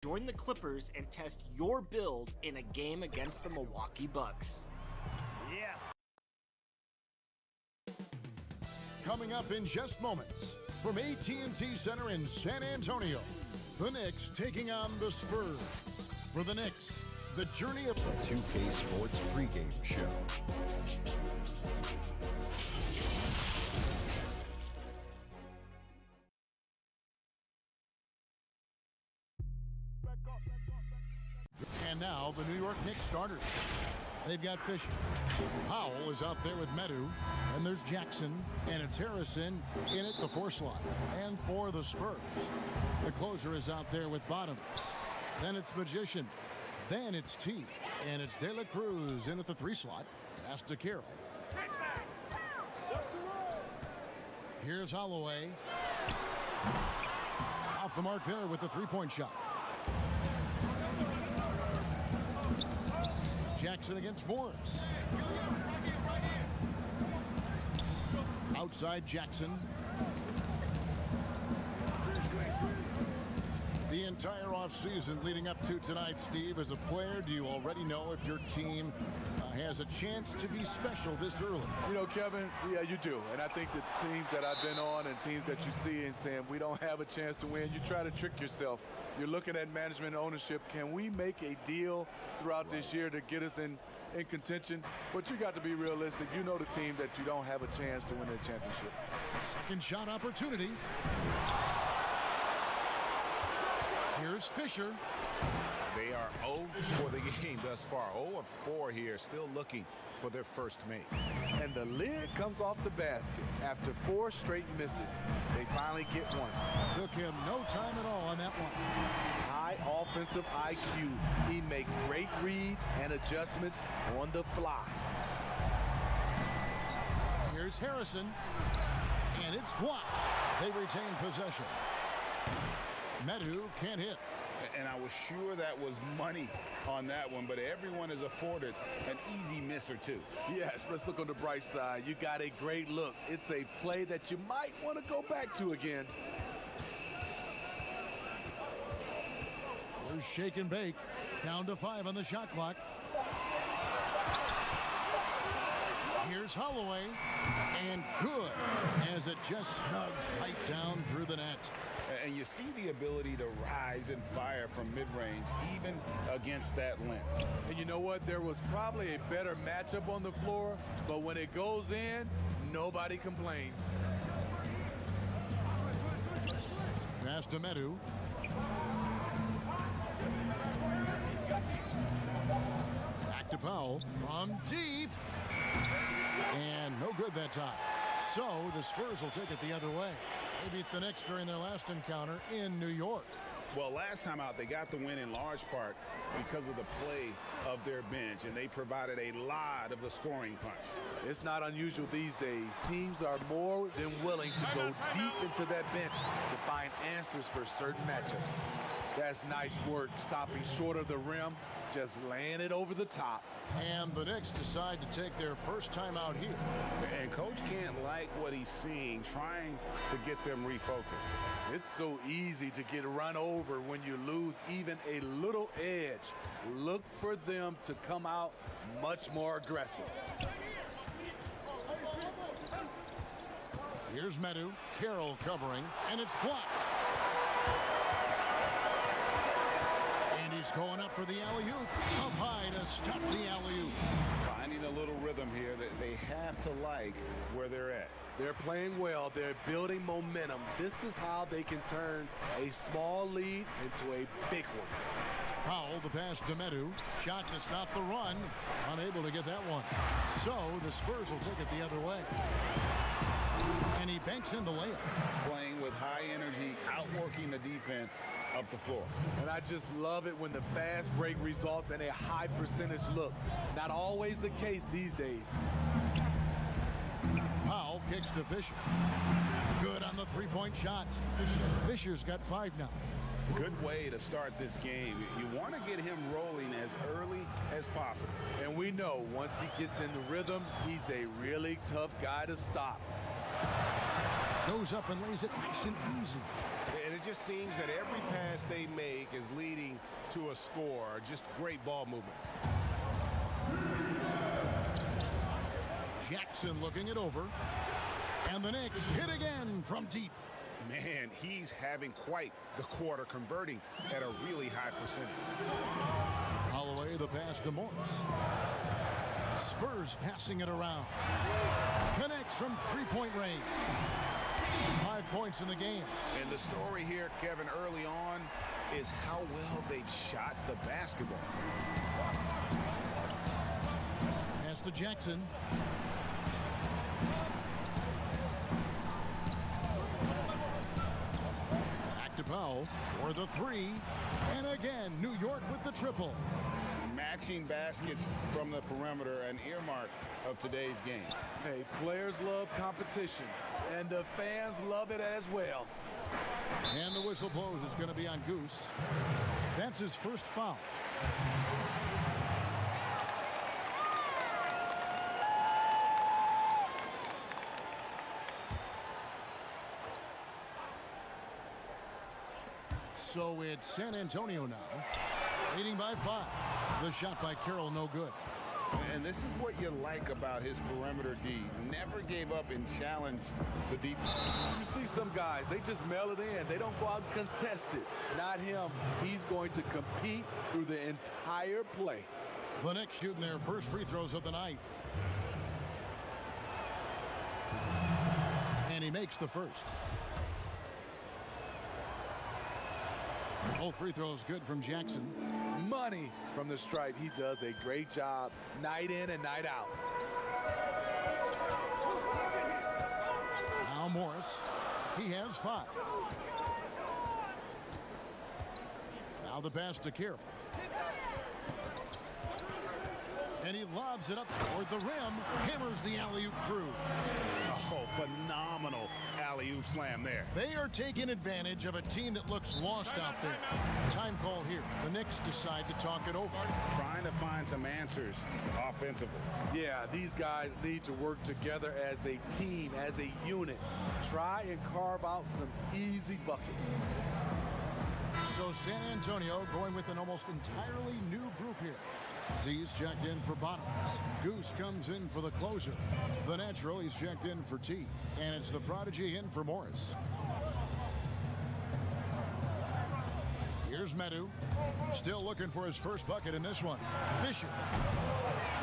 Join the Clippers and test your build in a game against the Milwaukee Bucks. Yeah. Coming up in just moments, from AT&T Center in San Antonio, the Knicks taking on the Spurs. For the Knicks, the journey of 2K Sports pregame show. And now the New York Knicks starters. They've got Fisher. Powell is out there with Medu. And there's Jackson. And it's Harrison in at the 4 slot. And for the Spurs, the closer is out there with Bottoms. Then it's Magician. Then it's T. And it's De La Cruz in at the 3 slot. Pass to Carroll. Here's Holloway. Off the mark there with the 3-point shot. Jackson against Morris. Outside Jackson. The entire offseason leading up to tonight, Steve, as a player, do you already know if your team has a chance to be special this early? You know, Kevin, yeah, you do. And I think the teams that I've been on and teams that you see and saying we don't have a chance to win, you try to trick yourself. You're looking at management and ownership. Can we make a deal throughout this year to get us in contention? But you got to be realistic. You know the team that you don't have a chance to win the championship. Second shot opportunity. Here's Fisher. They are 0 for the game thus far. 0 of 4 here, still looking for their first make. And the lid comes off the basket after 4 straight misses. They finally get one. Took him no time at all on that one. High offensive IQ. He makes great reads and adjustments on the fly. Here's Harrison. And it's blocked. They retain possession. Medu can't hit. And I was sure that was money on that one, but everyone is afforded an easy miss or two. Yes, let's look on the bright side. You got a great look. It's a play that you might want to go back to again. There's shake and bake. Down to 5 on the shot clock. Here's Holloway. And good, as it just snugs right down through the net. And you see the ability to rise and fire from mid-range, even against that length. And you know what? There was probably a better matchup on the floor, but when it goes in, nobody complains. Pass to Medu. Back to Powell. On deep. And no good that time. So the Spurs will take it the other way. They beat the Knicks during their last encounter in New York. Well, last time out, they got the win in large part because of the play of their bench, and they provided a lot of the scoring punch. It's not unusual these days. Teams are more than willing to go deep into that bench to find answers for certain matchups. That's nice work, stopping short of the rim, just laying it over the top. And the Knicks decide to take their first time out here. And Coach can't like what he's seeing, trying to get them refocused. It's so easy to get run over when you lose even a little edge. Look for them to come out much more aggressive. Here's Medu. Carroll covering, and it's blocked. And he's going up for the alley-oop. Up high to stop the alley-oop. Finding a little rhythm here that they have to like where they're at. They're playing well. They're building momentum. This is how they can turn a small lead into a big one. Powell, the pass to Medu. Shot to stop the run. Unable to get that one. So the Spurs will take it the other way. And he banks in the layup. Playing with high energy, outworking the defense up the floor. And I just love it when the fast break results in a high percentage look. Not always the case these days. Powell kicks to Fisher. Good on the three-point shot. Fisher's got 5 now. Good way to start this game. You want to get him rolling as early as possible. And we know once he gets in the rhythm, he's a really tough guy to stop. Goes up and lays it nice and easy. And it it just seems that every pass they make is leading to a score. Just great ball movement. Jackson looking it over. And the Knicks hit again from deep. Man, he's having quite the quarter, converting at a really high percentage. Holloway, the pass to Morris. Spurs passing it around. Connects from three-point range. 5 points in the game. And the story here, Kevin, early on is how well they've shot the basketball. Pass to Jackson. Back to Powell for the three. And again, New York with the triple. Matching baskets from the perimeter, an earmark of today's game. Hey, players love competition, and the fans love it as well. And the whistle blows. It's going to be on Goose. That's his first foul. So it's San Antonio now, leading by 5. The shot by Carroll, no good. And this is what you like about his perimeter D. Never gave up and challenged the deep. You see some guys, they just mail it in. They don't go out and contest it. Not him. He's going to compete through the entire play. The Knicks shooting their first free throws of the night. And he makes the first. Both free throws good from Jackson. Money from the stripe. He does a great job night in and night out. Now Morris. He has 5. Now the pass to Carroll. And he lobs it up toward the rim. Hammers the alley-oop through. Oh, phenomenal alley-oop slam there. They are taking advantage of a team that looks lost out there. Time call here. The Knicks decide to talk it over. Trying to find some answers offensively. Yeah, these guys need to work together as a team, as a unit. Try and carve out some easy buckets. So San Antonio going with an almost entirely new group here. Z's checked in for Bottoms. Goose comes in for the closer. The natural, he's checked in for T. And it's the prodigy in for Morris. Here's Medu. Still looking for his first bucket in this one. Fisher.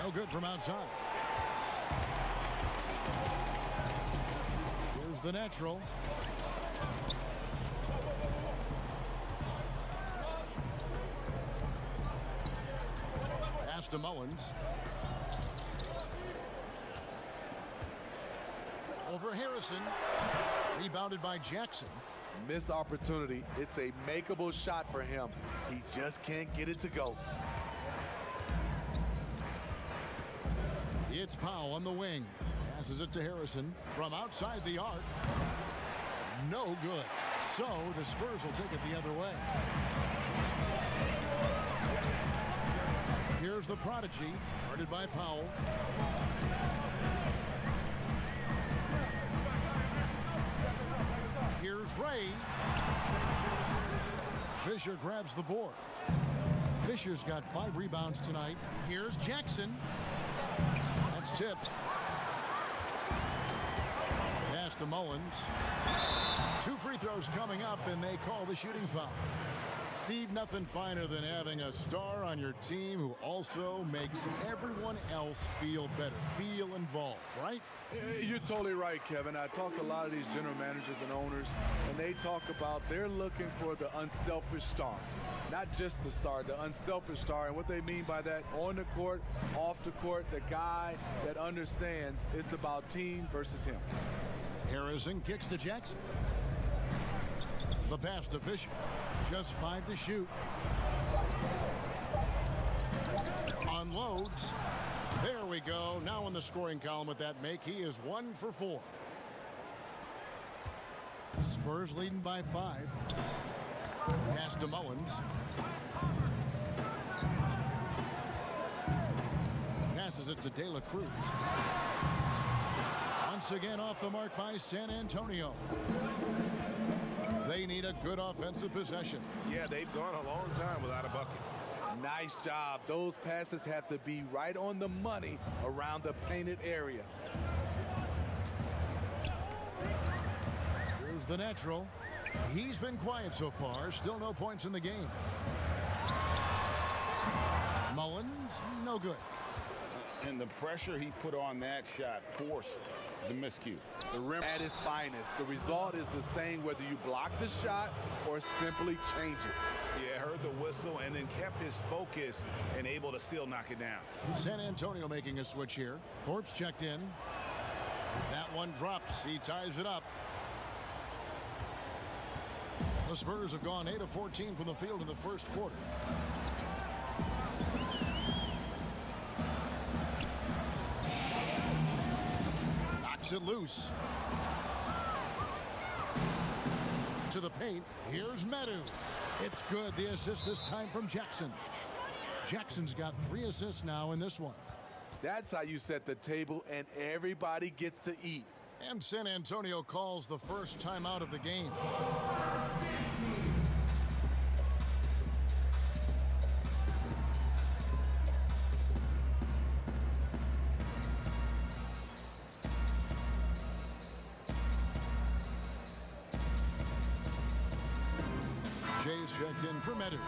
No good from outside. Here's the natural. Pass to Mullins. Over Harrison. Rebounded by Jackson. Missed opportunity. It's a makeable shot for him. He just can't get it to go. It's Powell on the wing. Passes it to Harrison from outside the arc. No good. So the Spurs will take it the other way. Here's the prodigy, guarded by Powell. Here's Ray. Fisher grabs the board. Fisher's got 5 rebounds tonight. Here's Jackson. That's tipped. Pass to Mullins. 2 free throws coming up, and they call the shooting foul. Steve, nothing finer than having a star on your team who also makes everyone else feel better, feel involved, right? You're totally right, Kevin. I talked to a lot of these general managers and owners, and they talk about they're looking for the unselfish star. Not just the star, the unselfish star. And what they mean by that, on the court, off the court, the guy that understands it's about team versus him. Harrison kicks to Jackson. The pass to Fisher. Just 5 to shoot. Unloads. There we go. Now in the scoring column with that make, he is 1 for 4. Spurs leading by 5. Pass to Mullins. Passes it to De La Cruz. Once again off the mark by San Antonio. They need a good offensive possession. Yeah, they've gone a long time without a bucket. Nice job. Those passes have to be right on the money around the painted area. Here's the natural. He's been quiet so far. Still no points in the game. Mullins, no good. And the pressure he put on that shot forced the miscue. The rim at its finest. The result is the same whether you block the shot or simply change it. Yeah, heard the whistle and then kept his focus and able to still knock it down. San Antonio making a switch here. Thorpe's checked in. That one drops. He ties it up. The Spurs have gone 8 of 14 from the field in the first quarter. Knocks it loose. To the paint. Here's Medu. It's good. The assist this time from Jackson. Jackson's got 3 assists now in this one. That's how you set the table and everybody gets to eat. And San Antonio calls the first timeout of the game. Jay's checked in for Medu.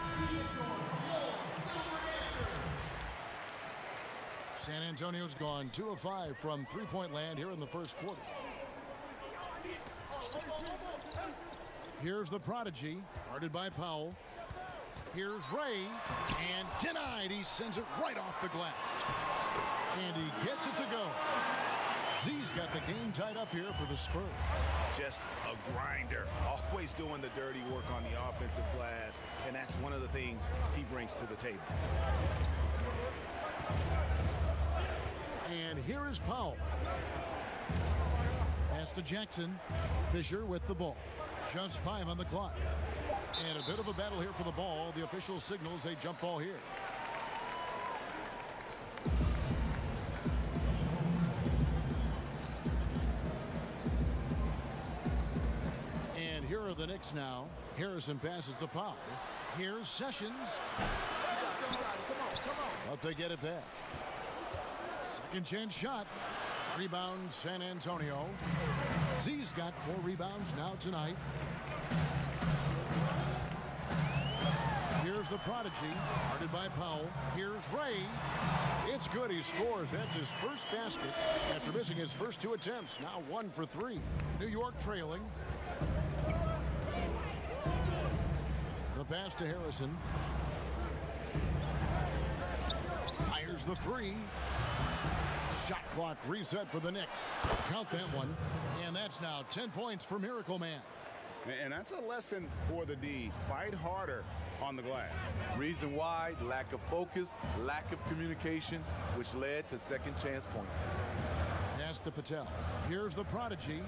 San Antonio's gone 2 of 5 from three-point land here in the first quarter. Here's the prodigy, guarded by Powell. Here's Ray, and denied. He sends it right off the glass. And he gets it to go. Z's got the game tied up here for the Spurs. Just a grinder, always doing the dirty work on the offensive glass, and that's one of the things he brings to the table. And here is Powell. Pass to Jackson. Fisher with the ball. Just 5 on the clock. And a bit of a battle here for the ball. The official signals a jump ball here. And here are the Knicks now. Harrison passes to Powell. Here's Sessions. But they get it back. Second chance shot. Rebound San Antonio. Z's got 4 rebounds now tonight. Here's the prodigy, guarded by Powell. Here's Ray. It's good. He scores. That's his first basket after missing his first 2 attempts. Now 1 for 3. New York trailing. The pass to Harrison. Fires the 3. Shot clock reset for the Knicks. Count that one. And that's now 10 points for Miracle Man. And that's a lesson for the D. Fight harder on the glass. Reason why: lack of focus, lack of communication, which led to second chance points. Pass to Patel. Here's the prodigy.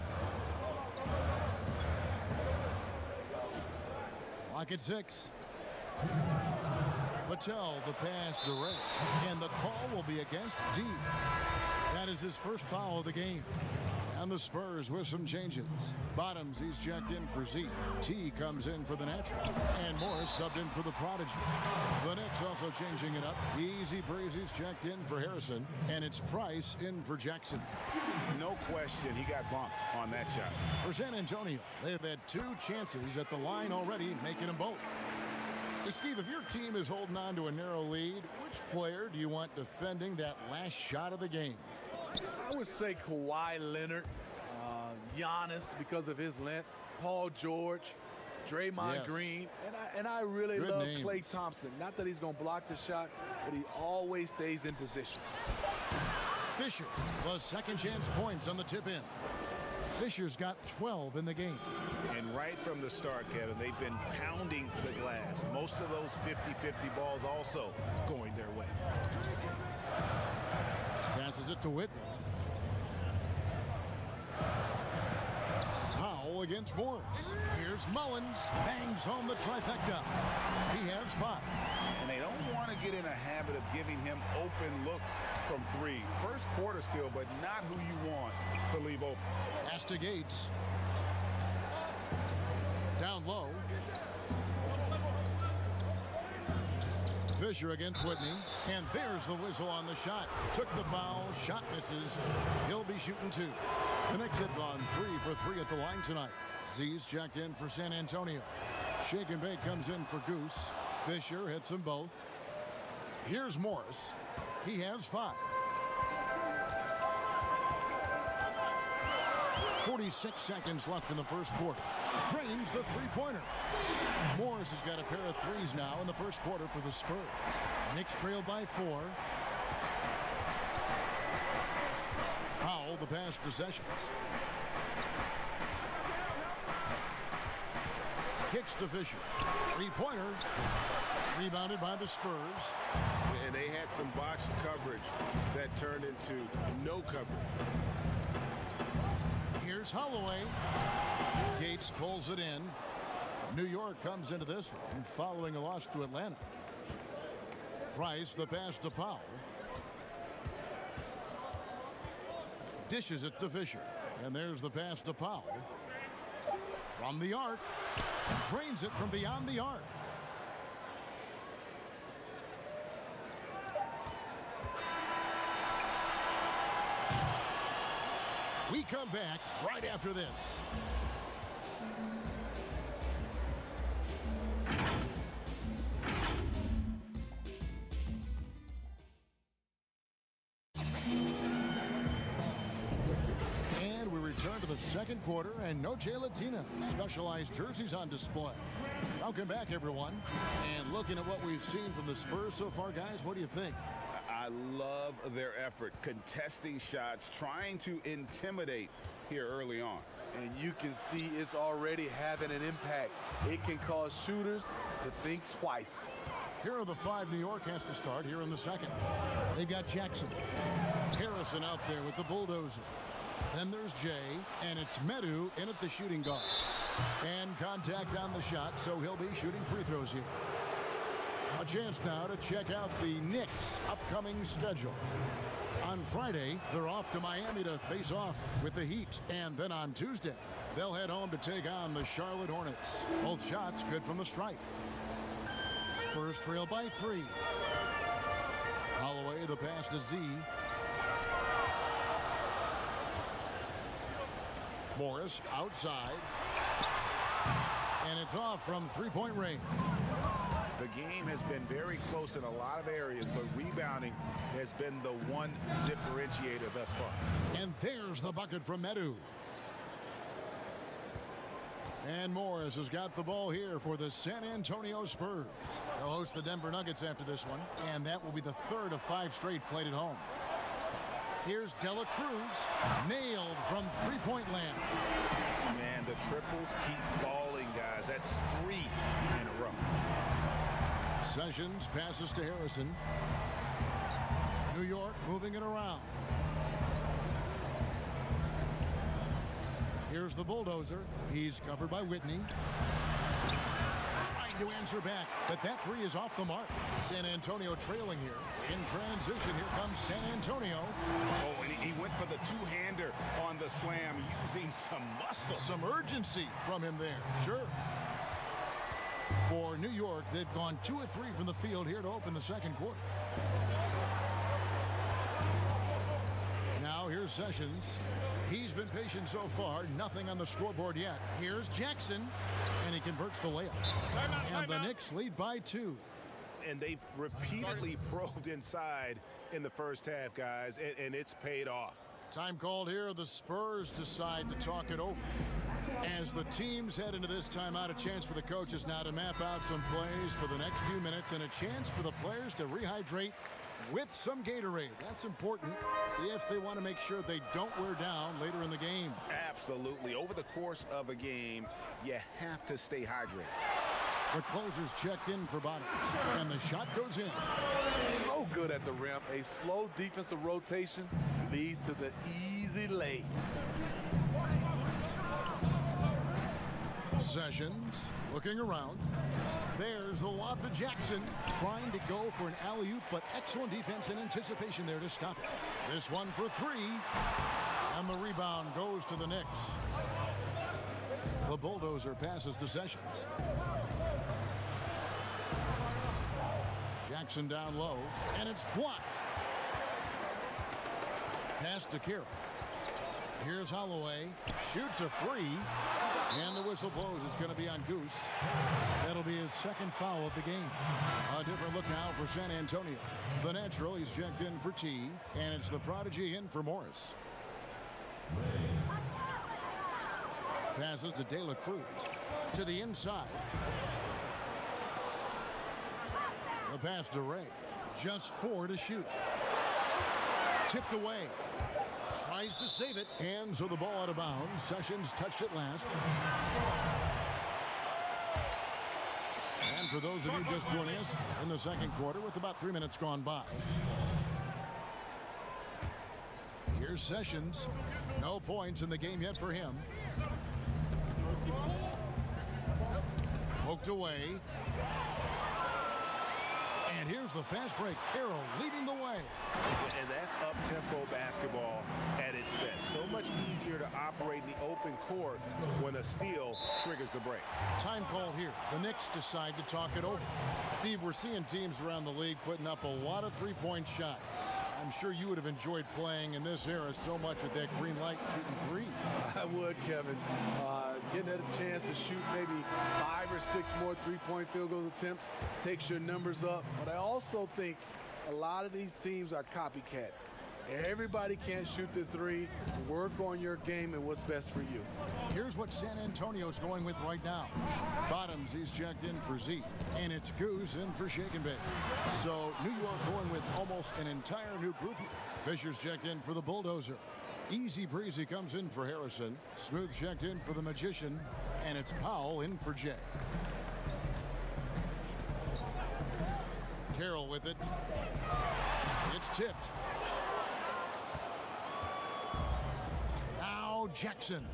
Clock at 6. Patel, the pass direct. And the call will be against D. That is his first foul of the game. And the Spurs with some changes. Bottoms, he's checked in for Z. T comes in for the natural. And Morris subbed in for the prodigy. The Knicks also changing it up. Easy Breezy's checked in for Harrison. And it's Price in for Jackson. No question, he got bumped on that shot. For San Antonio, they have had 2 chances at the line already, making them both. Steve, if your team is holding on to a narrow lead, which player do you want defending that last shot of the game? I would say Kawhi Leonard, Giannis because of his length, Paul George, Draymond Green, and I really Good love names. Klay Thompson. Not that he's going to block the shot, but he always stays in position. Fisher, the second chance points on the tip in. Fisher's got 12 in the game. And right from the start, Kevin, they've been pounding the glass. Most of those 50-50 balls also going their way. Passes it to Whitney. Powell against Morris. Here's Mullins. Bangs home the trifecta. He has 5. And they don't want to get in a habit of giving him open looks from 3. First quarter still, but not who you want to leave open. Pass to Gates. Down low. Fisher against Whitney. And there's the whistle on the shot. Took the foul. Shot misses. He'll be shooting 2. The Knicks have gone 3 for 3 at the line tonight. Z's checked in for San Antonio. Shake and Bake comes in for Goose. Fisher hits them both. Here's Morris. He has 5. 46 seconds left in the first quarter. Drains the three-pointer. Morris has got a pair of threes now in the first quarter for the Spurs. Knicks trail by 4. Powell the pass to Sessions. Kicks to Fisher. Three-pointer. Rebounded by the Spurs. And they had some botched coverage that turned into no coverage. Here's Holloway. Gates pulls it in. New York comes into this one following a loss to Atlanta. Price the pass to Powell. Dishes it to Fisher. And there's the pass to Powell. From the arc. Drains it from beyond the arc. We come back right after this. And we return to the second quarter, and no Jay Latina. Specialized jerseys on display. Welcome back, everyone. And looking at what we've seen from the Spurs so far, guys, what do you think? I love their effort, contesting shots, trying to intimidate here early on. And you can see it's already having an impact. It can cause shooters to think twice. Here are the 5 New York has to start here in the second. They've got Jackson. Harrison out there with the bulldozer. Then there's Jay, and it's Medu in at the shooting guard. And contact on the shot, so he'll be shooting free throws here. A chance now to check out the Knicks' upcoming schedule. On Friday, they're off to Miami to face off with the Heat. And then on Tuesday, they'll head home to take on the Charlotte Hornets. Both shots good from the stripe. Spurs trail by 3. Holloway the pass to Z. Morris outside. And it's off from three-point range. The game has been very close in a lot of areas, but rebounding has been the one differentiator thus far. And there's the bucket from Medu. And Morris has got the ball here for the San Antonio Spurs. They'll host the Denver Nuggets after this one, and that will be the 3rd of 5 straight played at home. Here's Dela Cruz, nailed from three-point land. Man, the triples keep falling, guys. That's 3 in a row. Sessions passes to Harrison. New York moving it around. Here's the bulldozer. He's covered by Whitney. Trying to answer back, but that 3 is off the mark. San Antonio trailing here. In transition, here comes San Antonio. Oh, and he went for the two-hander on the slam, using some muscle. Some urgency from him there, sure. For New York, they've gone 2 of 3 from the field here to open the second quarter. Now here's Sessions. He's been patient so far. Nothing on the scoreboard yet. Here's Jackson, and he converts the layup. And the Knicks lead by 2. And they've repeatedly probed inside in the first half, guys, and it's paid off. Time called here. The Spurs decide to talk it over. As the teams head into this timeout, a chance for the coaches now to map out some plays for the next few minutes and a chance for the players to rehydrate with some Gatorade. That's important if they want to make sure they don't wear down later in the game. Absolutely. Over the course of a game, you have to stay hydrated. The closer's checked in for Bonner, and the shot goes in. So good at the rim. A slow defensive rotation leads to the easy lay. Sessions looking around. There's the lob to Jackson, trying to go for an alley-oop, but excellent defense and anticipation there to stop it. This one for 3, and the rebound goes to the Knicks. The bulldozer passes to Sessions. Jackson down low, and it's blocked. Pass to Carroll. Here's Holloway. Shoots a three. And the whistle blows. It's going to be on Goose. That'll be his second foul of the game. A different look now for San Antonio. The natural, he's checked in for T. And it's the prodigy in for Morris. Passes to De La Cruz. To the inside. The pass to Ray. Just 4 to shoot. Tipped away. Tries to save it. And so the ball out of bounds. Sessions touched it last. And for those of you just joining us in the second quarter with about 3 minutes gone by. Here's Sessions. No points in the game yet for him. Poked away. And here's the fast break. Carroll leading the way. And that's up-tempo basketball at its best. So much easier to operate in the open court when a steal triggers the break. Time call here. The Knicks decide to talk it over. Steve, we're seeing teams around the league putting up a lot of three-point shots. I'm sure you would have enjoyed playing in this era so much with that green light shooting three. I would, Kevin. Getting a chance to shoot maybe 5 or 6 more three-point field goal attempts takes your numbers up. But I also think a lot of these teams are copycats. Everybody can't shoot the three. Work on your game and what's best for you. Here's what San Antonio's going with right now. Bottoms, he's checked in for Z. And it's Goose in for Shake and Bake. So New York going with almost an entire new group here. Fisher's checked in for the Bulldozer. Easy Breezy comes in for Harrison. Smooth checked in for the Magician. And it's Powell in for Jay. Carroll with it. It's tipped. Now Jackson.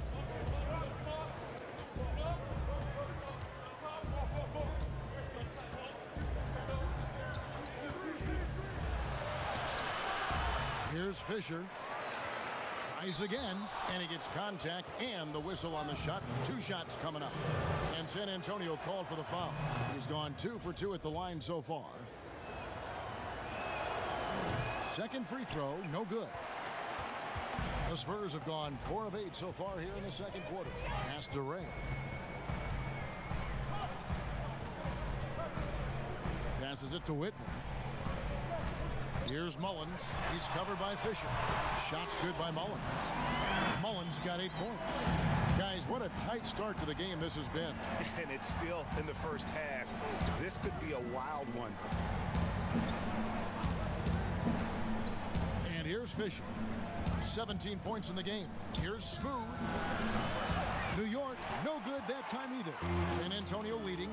Here's Fisher. Tries again, and he gets contact and the whistle on the shot. 2 shots coming up. And San Antonio called for the foul. He's gone 2 for 2 at the line so far. Second free throw, no good. The Spurs have gone 4 of 8 so far here in the second quarter. Pass to Ray. Passes it to Whitman. Here's Mullins. He's covered by Fisher. Shots good by Mullins. Mullins got 8 points. Guys, what a tight start to the game this has been. And it's still in the first half. This could be a wild one. And here's Fisher. 17 points in the game. Here's Smooth. New York, no good that time either. San Antonio leading.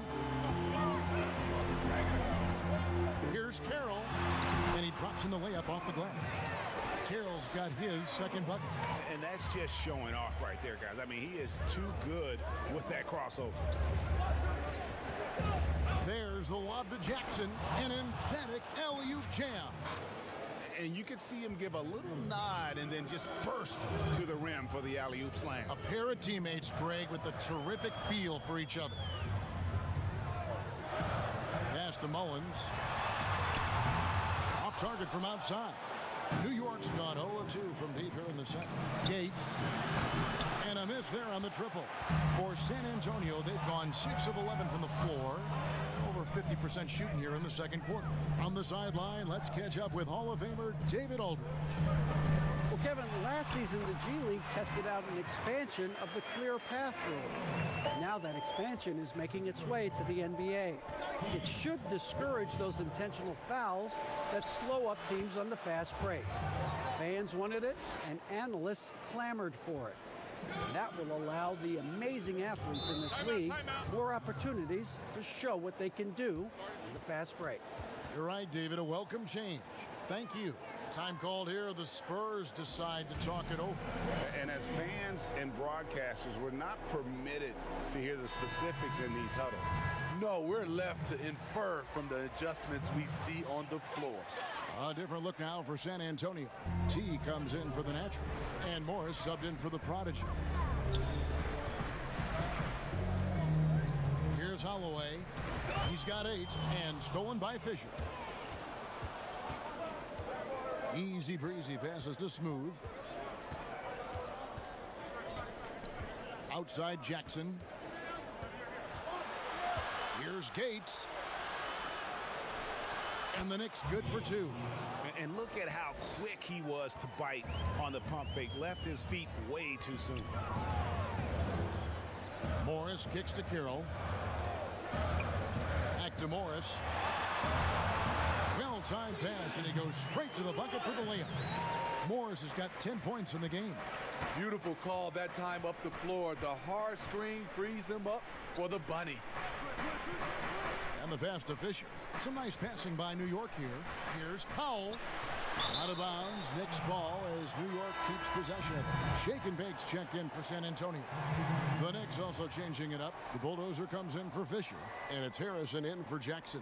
Here's Carroll. And he drops in the layup off the glass. Carroll's got his second bucket. And that's just showing off right there, guys. I mean, he is too good with that crossover. There's the lob to Jackson. An emphatic alley-oop jam. And you could see him give a little nod and then just burst to the rim for the alley-oop slam. A pair of teammates, Greg, with a terrific feel for each other. Pass to Mullins. Off target from outside. New York's gone 0-2 from deep here in the second. Gates. And a miss there on the triple. For San Antonio, they've gone 6 of 11 from the floor. Over 50% shooting here in the second quarter. On the sideline, let's catch up with Hall of Famer David Aldridge. Well, Kevin, last season the G League tested out an expansion of the clear path rule. Now that expansion is making its way to the NBA. It should discourage those intentional fouls that slow up teams on the fast break. Fans wanted it, and analysts clamored for it. That will allow the amazing athletes in this league more opportunities to show what they can do in the fast break. You're right, David. A welcome change. Thank you. Time called here. The Spurs decide to talk it over. And as fans and broadcasters, we're not permitted to hear the specifics in these huddles. No, we're left to infer from the adjustments we see on the floor. A different look now for San Antonio. T comes in for the natural. And Morris subbed in for the prodigy. Holloway. He's got 8 and stolen by Fisher. Easy breezy passes to Smooth. Outside Jackson. Here's Gates. And the Knicks good for 2. And look at how quick he was to bite on the pump fake. Left his feet way too soon. Morris kicks to Carroll. Back to Morris. Well-timed pass, and he goes straight to the bucket for the layup. Morris has got 10 points in the game. Beautiful call that time up the floor. The hard screen frees him up for the bunny. And the pass to Fisher. Some nice passing by New York here. Here's Powell. Out of bounds. Knicks ball as New York keeps possession. Shake and Bakes checked in for San Antonio. The Knicks also changing it up. The bulldozer comes in for Fisher. And it's Harrison in for Jackson.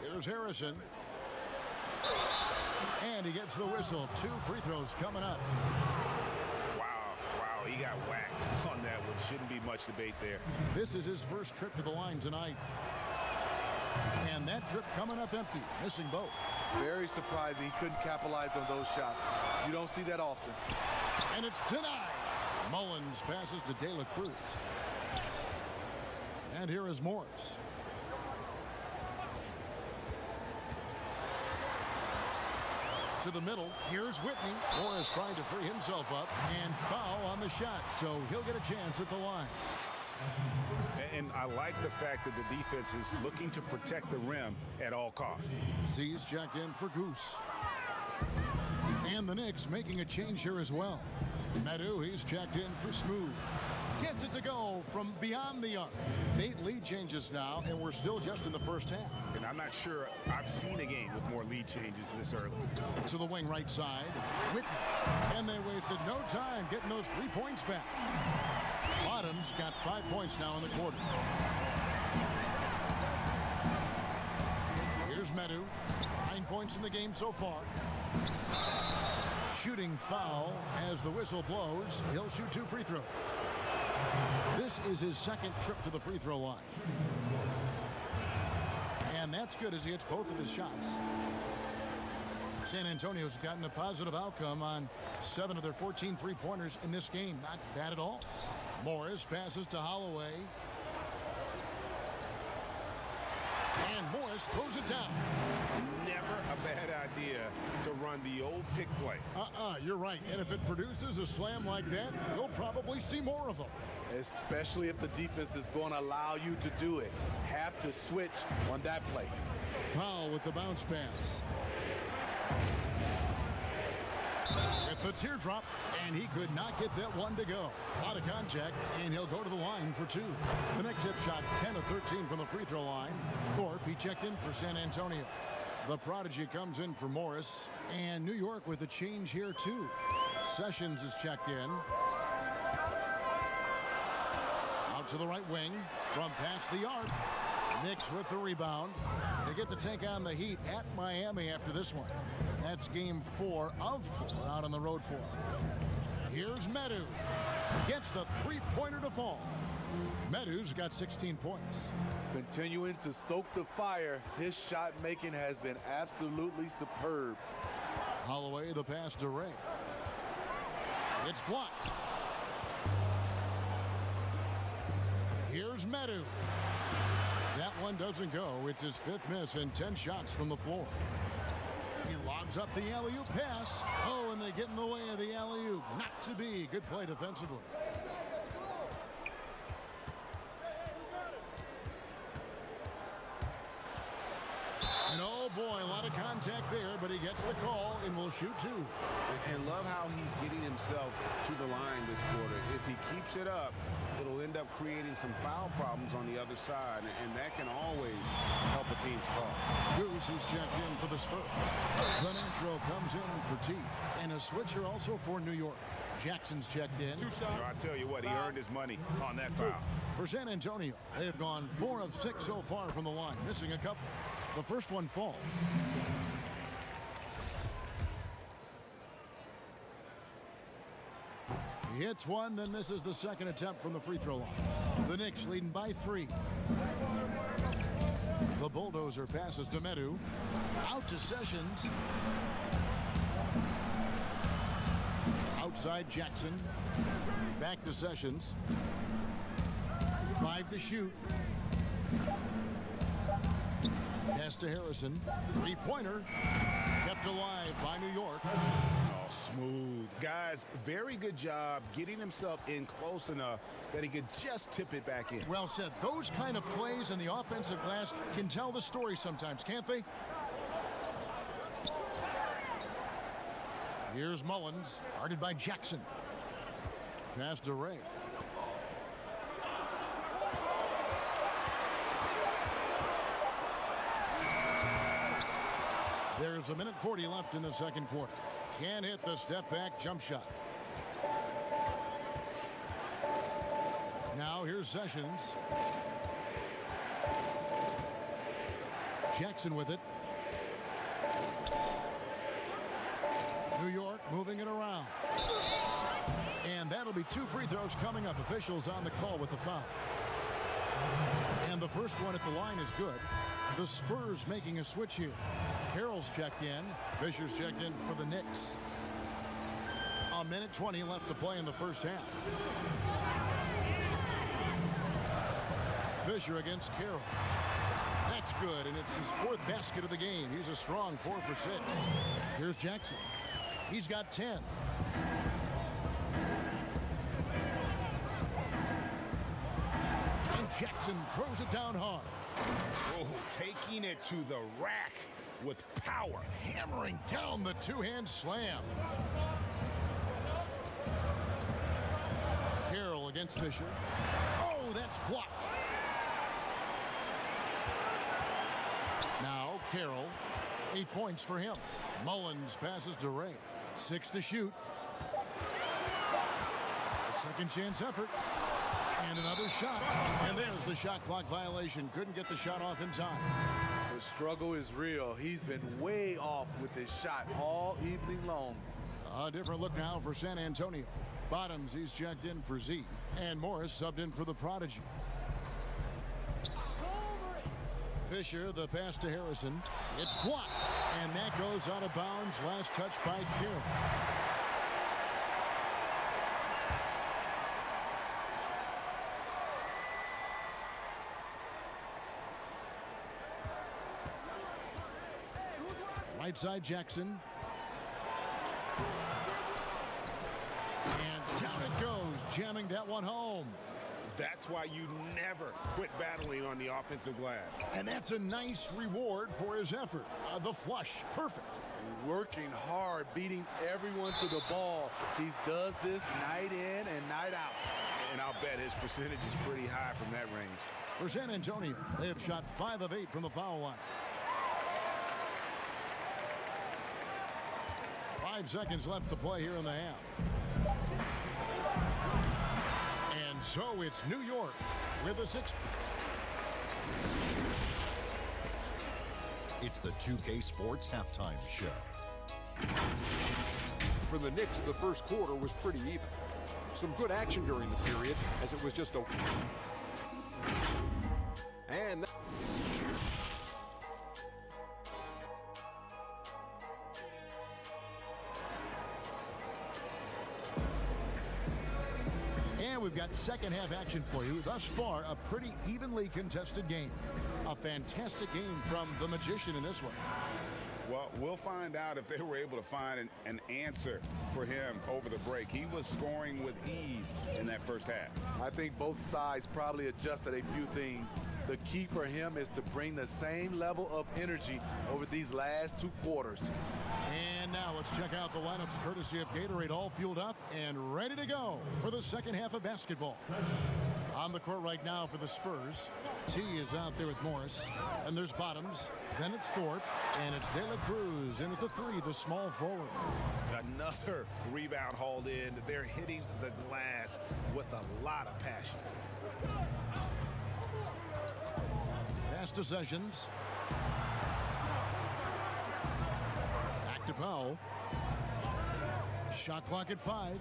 Here's Harrison. And he gets the whistle. 2 free throws coming up. Wow, he got whacked on that one. Shouldn't be much debate there. This is his first trip to the line tonight. And that trip coming up empty, missing both. Very surprising he couldn't capitalize on those shots. You don't see that often. And it's denied. Mullins passes to De La Cruz. And here is Morris. To the middle. Here's Whitney. Morris trying to free himself up. And foul on the shot, so he'll get a chance at the line. And I like the fact that the defense is looking to protect the rim at all costs. Z's checked in for Goose. And the Knicks making a change here as well. Medu, he's checked in for Smooth. Gets it to go from beyond the arc. 8 lead changes now, and we're still just in the first half. And I'm not sure I've seen a game with more lead changes this early. To the wing right side. Whitney. And they wasted no time getting those 3 points back. Bottoms got 5 points now in the quarter. Here's Medu. 9 points in the game so far. Shooting foul as the whistle blows. He'll shoot 2 free throws. This is his second trip to the free throw line. And that's good as he hits both of his shots. San Antonio's gotten a positive outcome on 7 of their 14 three-pointers in this game. Not bad at all. Morris passes to Holloway. And Morris throws it down. Never a bad idea to run the old pick play. You're right. And if it produces a slam like that, you'll probably see more of them. Especially if the defense is going to allow you to do it. Have to switch on that play. Powell with the bounce pass. With the teardrop, and he could not get that one to go. Out of contact, and he'll go to the line for 2. The next hit shot, 10 of 13 from the free throw line. Thorpe, he checked in for San Antonio. The prodigy comes in for Morris, and New York with a change here too. Sessions is checked in. Out to the right wing, from past the arc. Knicks with the rebound. They get to take on the Heat at Miami after this one. That's game 4 of 4 out on the road for him. Here's Medu. Gets the three-pointer to fall. Medu's got 16 points. Continuing to stoke the fire, his shot making has been absolutely superb. Holloway, the pass to Ray. It's blocked. Here's Medu. That one doesn't go. It's his 5th miss and 10 shots from the floor. He lobs up the alley-oop pass. Oh, and they get in the way of the alley-oop. Not to be. Good play defensively. And oh boy, a lot of contact there, but he gets the call and will shoot 2. And love how he's getting himself to the line this quarter. If he keeps it up, it'll end up creating some foul problems on the other side, and that can always help a team's call. Goose is checked in for the Spurs. The Nitro comes in for T. And a switcher also for New York. Jackson's checked in. I tell you what, he earned his money on that foul. For San Antonio, they have gone 4 of 6 so far from the line, missing a couple. The first one falls. Hits one, then misses the second attempt from the free throw line. The Knicks leading by 3. The bulldozer passes to Medu. Out to Sessions. Outside Jackson. Back to Sessions. 5 to shoot. Pass to Harrison. Three-pointer. Kept alive by New York. Oh, smooth. Guys, very good job getting himself in close enough that he could just tip it back in. Well said. Those kind of plays in the offensive glass can tell the story sometimes, can't they? Here's Mullins, guarded by Jackson. Pass to Ray. There's 1:40 left in the second quarter. Can't hit the step-back jump shot. Now here's Sessions. Jackson with it. New York moving it around. And that'll be 2 free throws coming up. Officials on the call with the foul. And the first one at the line is good. The Spurs making a switch here. Carroll's checked in. Fisher's checked in for the Knicks. 1:20 left to play in the first half. Fisher against Carroll. That's good, and it's his 4th basket of the game. He's a strong 4 for 6. Here's Jackson. He's got 10. And Jackson throws it down hard. Oh, taking it to the rack with power. Hammering down the two-hand slam. Carroll against Fisher. Oh, that's blocked. Now Carroll, 8 points for him. Mullins passes to Ray. 6 to shoot. A second chance effort. And another shot. And there's the shot clock violation. Couldn't get the shot off in time. The struggle is real. He's been way off with his shot all evening long. A different look now for San Antonio. Bottoms, he's checked in for Z. And Morris subbed in for the Prodigy. Fisher, the pass to Harrison. It's blocked. And that goes out of bounds. Last touch by Carroll. Right side Jackson. And down it goes, jamming that one home. That's why you never quit battling on the offensive glass. And that's a nice reward for his effort. The flush, perfect. Working hard, beating everyone to the ball. He does this night in and night out. And I'll bet his percentage is pretty high from that range. For San Antonio, they have shot 5 of 8 from the foul line. 5 seconds left to play here in the half. And so it's New York with a 6. It's the 2K Sports Halftime Show. For the Knicks, the first quarter was pretty even. Some good action during the period, as it was just a... And... And we've got second half action for you. Thus far, a pretty evenly contested game. A fantastic game from the Magician in this one. Well, we'll find out if they were able to find an answer for him over the break. He was scoring with ease in that first half. I think both sides probably adjusted a few things. The key for him is to bring the same level of energy over these last 2 quarters. And now let's check out the lineups courtesy of Gatorade, all fueled up and ready to go for the second half of basketball. On the court right now for the Spurs. T is out there with Morris. And there's Bottoms. Then it's Thorpe. And it's De La Cruz in at the 3, the small forward. Another rebound hauled in. They're hitting the glass with a lot of passion. Pass to Sessions. Back to Powell. Shot clock at 5.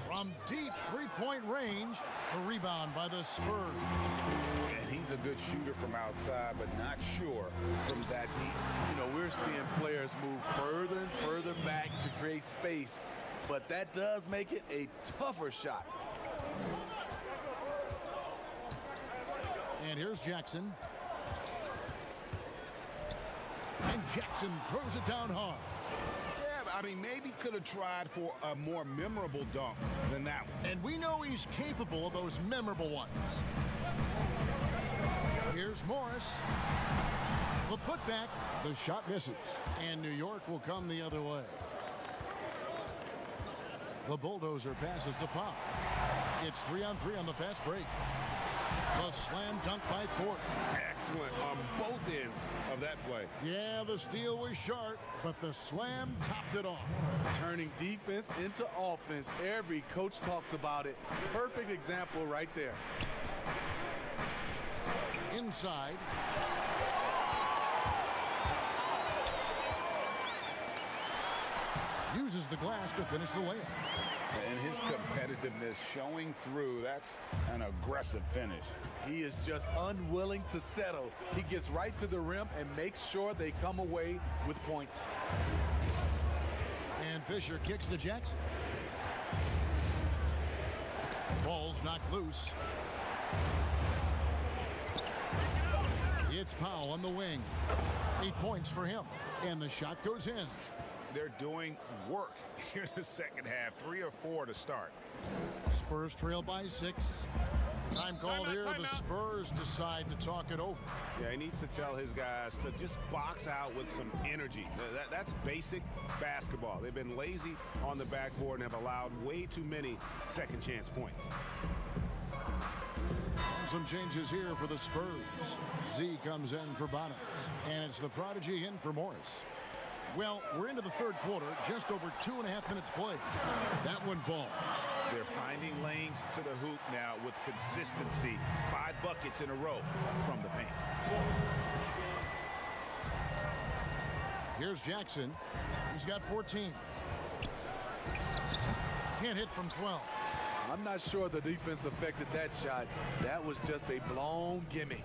From deep three-point range, the rebound by the Spurs. And he's a good shooter from outside, but not sure from that deep. You know, we're seeing players move further and further back to create space, but that does make it a tougher shot. And here's Jackson. And Jackson throws it down hard. Yeah, I mean, maybe could have tried for a more memorable dunk than that one. And we know he's capable of those memorable ones. Here's Morris. The putback. The shot misses. And New York will come the other way. The bulldozer passes to Pop. It's 3-on-3 on the fast break. The slam dunk by Thorpe. Excellent on both ends of that play. Yeah, the steal was sharp, but the slam topped it off. Turning defense into offense. Every coach talks about it. Perfect example right there. Inside. Uses the glass to finish the layup. And his competitiveness showing through. That's an aggressive finish. He is just unwilling to settle. He gets right to the rim and makes sure they come away with points. And Fisher kicks to Jackson. Ball's knocked loose. It's Powell on the wing. 8 points for him. And the shot goes in. They're doing work here in the second half. 3 or 4 to start. Spurs trail by 6. Time called here. The Spurs decide to talk it over. Yeah, he needs to tell his guys to just box out with some energy. That's basic basketball. They've been lazy on the backboard and have allowed way too many second chance points. Some changes here for the Spurs. Z comes in for Bonner. And it's the prodigy in for Morris. Well, we're into the third quarter, just over 2.5 minutes played. That one falls. They're finding lanes to the hoop now with consistency. 5 buckets in a row from the paint. Here's Jackson. He's got 14. Can't hit from 12. I'm not sure the defense affected that shot. That was just a blown gimme.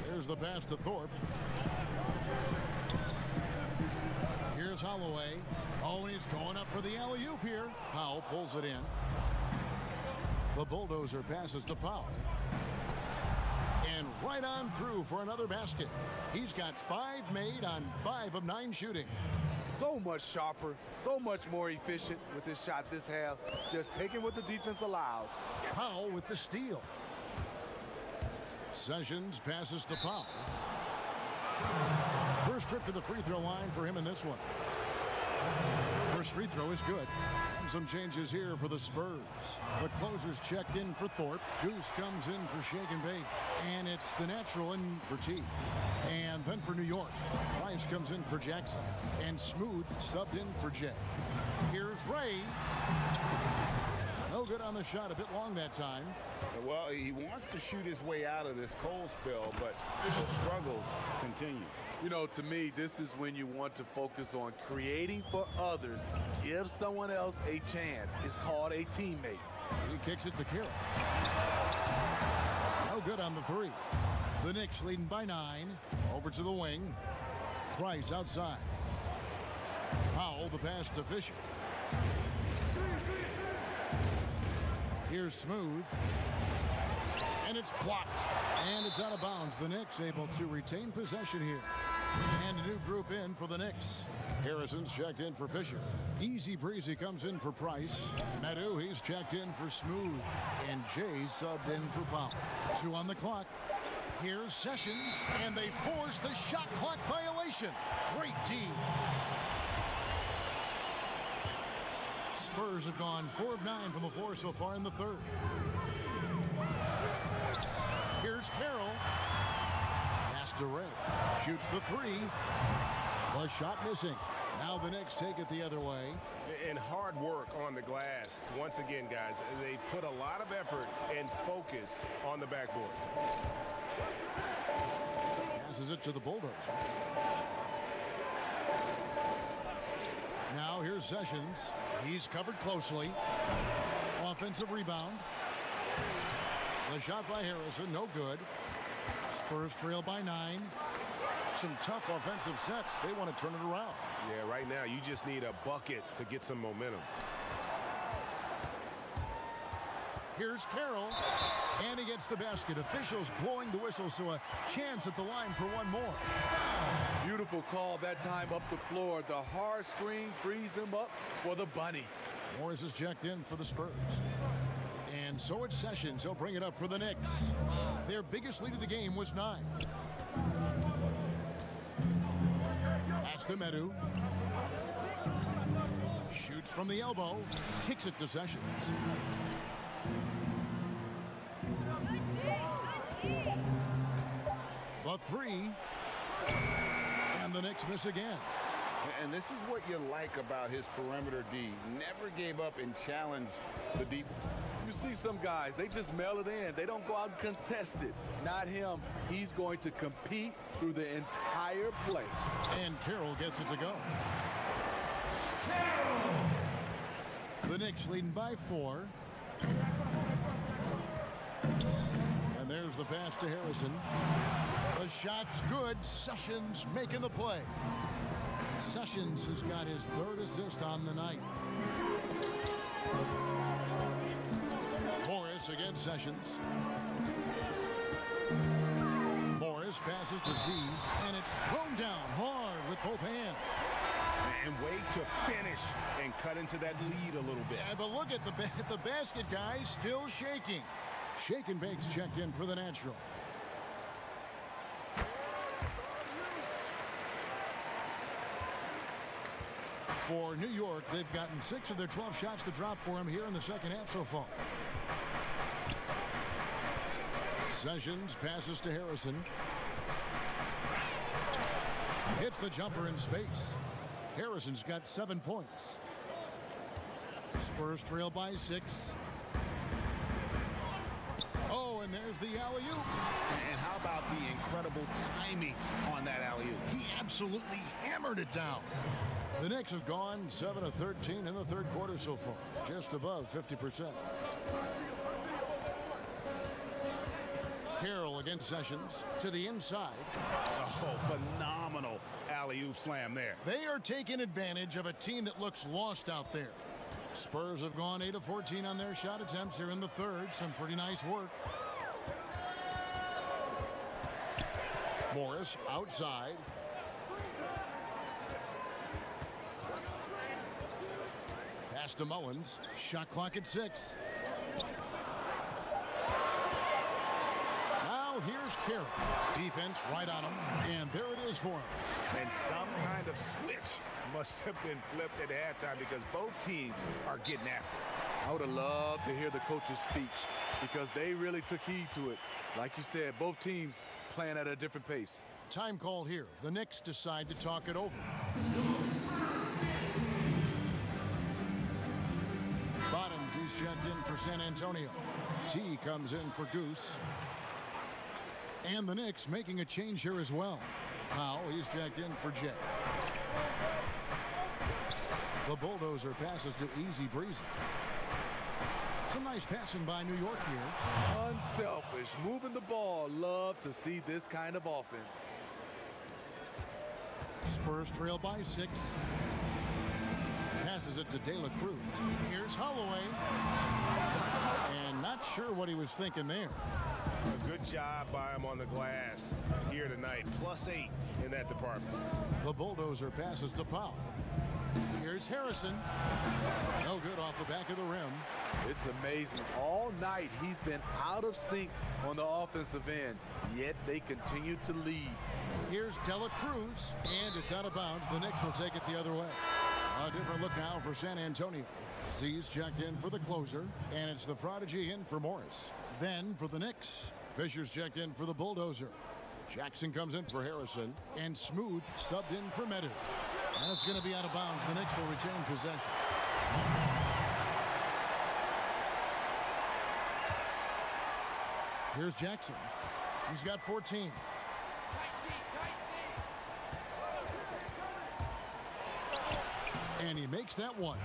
There's the pass to Thorpe. Here's Holloway. Oh, he's going up for the alley-oop here. Powell pulls it in. The bulldozer passes to Powell. And right on through for another basket. He's got 5 made on 5 of 9 shooting. So much sharper, so much more efficient with his shot this half. Just taking what the defense allows. Powell with the steal. Sessions passes to Powell. First trip to the free throw line for him in this one. First free throw is good. And some changes here for the Spurs. The closer's checked in for Thorpe. Goose comes in for Shake and Bake. And it's the natural in for T. And then for New York, Price comes in for Jackson. And Smooth subbed in for Jay. Here's Ray. No good on the shot, a bit long that time. Well, he wants to shoot his way out of this cold spell, but the struggles continue. You know, to me, this is when you want to focus on creating for others. Give someone else a chance. It's called a teammate. He kicks it to Carroll. No good on the 3. The Knicks leading by 9. Over to the wing. Price outside. Powell, the pass to Fisher. Here's Smooth. And it's blocked. And it's out of bounds. The Knicks able to retain possession here. And a new group in for the Knicks. Harrison's checked in for Fisher. Easy Breezy comes in for Price. Meadow, he's checked in for Smooth. And Jay subbed in for Powell. 2 on the clock. Here's Sessions. And they force the shot clock violation. Great team. Spurs have gone 4 of 9 from the floor so far in the third. Here's Carroll. Pass to Ray. Shoots the 3. The shot missing. Now the Knicks take it the other way. And hard work on the glass. Once again, guys, they put a lot of effort and focus on the backboard. Passes it to the bulldozer. Now here's Sessions. He's covered closely. Offensive rebound. The shot by Harrison, no good. Spurs trail by 9. Some tough offensive sets. They want to turn it around. Yeah, right now you just need a bucket to get some momentum. Here's Carroll, and he gets the basket. Officials blowing the whistle, so a chance at the line for one more. Beautiful call that time up the floor. The hard screen frees him up for the bunny. Morris is checked in for the Spurs. And so it's Sessions. He'll bring it up for the Knicks. Their biggest lead of the game was 9. Pass to Medu. Shoots from the elbow. Kicks it to Sessions. The 3. And the Knicks miss again. And this is what you like about his perimeter D. Never gave up and challenged the deep. You see some guys, they just mail it in. They don't go out and contest it. Not him. He's going to compete through the entire play. And Carroll gets it to go. The Knicks leading by 4. And there's the pass to Harrison. The shot's good. Sessions making the play. Sessions has got his 3rd assist on the night. Morris against Sessions. Morris passes to Z, and it's thrown down hard with both hands. And way to finish and cut into that lead a little bit. Yeah, but look at the basket, guys, still shaking. Shake and Bake's checked in for the Natural. For New York, they've gotten 6 of their 12 shots to drop for him here in the second half so far. Sessions passes to Harrison. Hits the jumper in space. Harrison's got 7 points. Spurs trail by 6. Oh, and there's the alley-oop. And how about the incredible timing on that alley-oop? He absolutely hammered it down. The Knicks have gone 7 of 13 in the 3rd quarter so far, just above 50%. Carroll against Sessions to the inside. Oh, phenomenal alley-oop slam there. They are taking advantage of a team that looks lost out there. Spurs have gone 8 of 14 on their shot attempts here in the 3rd. Some pretty nice work. Morris outside. Pass to Mullins. Shot clock at 6. Now here's Carroll. Defense right on him, and there it is for him. And some kind of switch must have been flipped at halftime because both teams are getting after it. I would have loved to hear the coach's speech because they really took heed to it. Like you said, both teams playing at a different pace. Time call here. The Knicks decide to talk it over. Bottoms, he's checked in for San Antonio. T comes in for Goose. And the Knicks making a change here as well. Powell, he's checked in for Jay. The Bulldozer passes to Easy Breezy. Some nice passing by New York here. Unselfish, moving the ball. Love to see this kind of offense. Spurs trail by 6. Passes it to De La Cruz. Here's Holloway. And not sure what he was thinking there. A good job by him on the glass here tonight. +8 in that department. The Bulldozer passes to Powell. Here's Harrison. No good off the back of the rim. It's amazing. All night he's been out of sync on the offensive end, yet they continue to lead. Here's De La Cruz, and it's out of bounds. The Knicks will take it the other way. A different look now for San Antonio. Z's checked in for the closer, and it's the prodigy in for Morris. Then for the Knicks, Fisher's checked in for the Bulldozer. Jackson comes in for Harrison, and Smooth subbed in for Medu. That's going to be out of bounds. The Knicks will retain possession. Here's Jackson. He's got 14. And he makes that one.